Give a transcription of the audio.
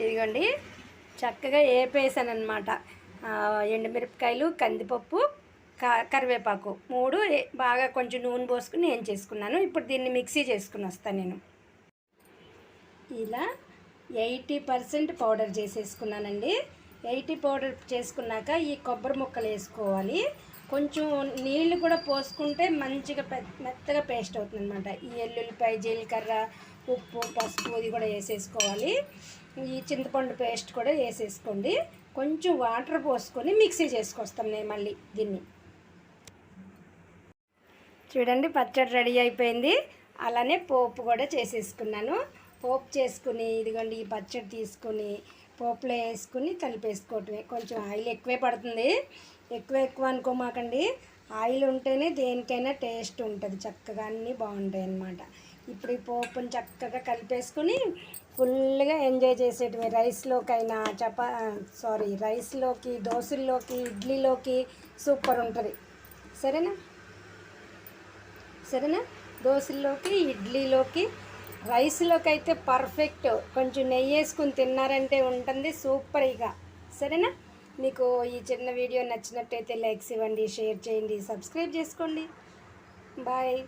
ఇదిగోండి చక్కగా ఏపేసాను అనమాట. ఎండుమిరపకాయలు, కందిపప్పు, కరివేపాకు 3 బాగా కొంచెం నూనె పోసుకుని నేను చేసుకున్నాను. ఇప్పుడు దీన్ని మిక్సీ చేసుకుని వస్తాను నేను. ఇలా 80% పౌడర్ చేసేసుకున్నానండి. 80 పౌడర్ చేసుకున్నాక ఈ కొబ్బరి ముక్కలు వేసుకోవాలి. కొంచెం నీళ్ళు కూడా పోసుకుంటే మంచిగా మెత్తగా పేస్ట్ అవుతుంది అనమాట. ఈ ఎల్లుల్లిపాయ, జీలకర్ర, ఉప్పు, పసుపు ఇది కూడా వేసేసుకోవాలి. ఈ చింతపండు పేస్ట్ కూడా వేసేసుకోండి. కొంచెం వాటర్ పోసుకొని మిక్సీ చేసుకొస్తాం నేను మళ్ళీ దీన్ని. చూడండి పచ్చడి రెడీ అయిపోయింది. అలానే పోపు కూడా చేసేసుకున్నాను. పోపు చేసుకుని ఇదిగోండి ఈ పచ్చడి తీసుకుని పోపులో వేసుకుని కలిపేసుకోవటమే. కొంచెం ఆయిల్ ఎక్కువే పడుతుంది, ఎక్కువ అనుకోమాకండి. ఆయిల్ ఉంటేనే దేనికైనా టేస్ట్ ఉంటుంది, చక్కగా అన్నీ బాగుంటాయి అన్నమాట. ఇప్పుడు ఈ పోపుని చక్కగా కలిపేసుకుని ఫుల్గా ఎంజాయ్ చేసేటమే. రైస్లోకైనా రైస్లోకి, దోశల్లోకి, ఇడ్లీలోకి సూపర్ ఉంటుంది. సరేనా దోశల్లోకి, ఇడ్లీలోకి, రైస్లోకి అయితే పర్ఫెక్ట్. కొంచెం నెయ్యి వేసుకుని తిన్నారంటే ఉంటుంది సూపర్గా. సరేనా? మీకు ఈ చిన్న వీడియో నచ్చినట్టయితే లైక్స్ ఇవ్వండి, షేర్ చేయండి, సబ్స్క్రైబ్ చేసుకోండి. బాయ్.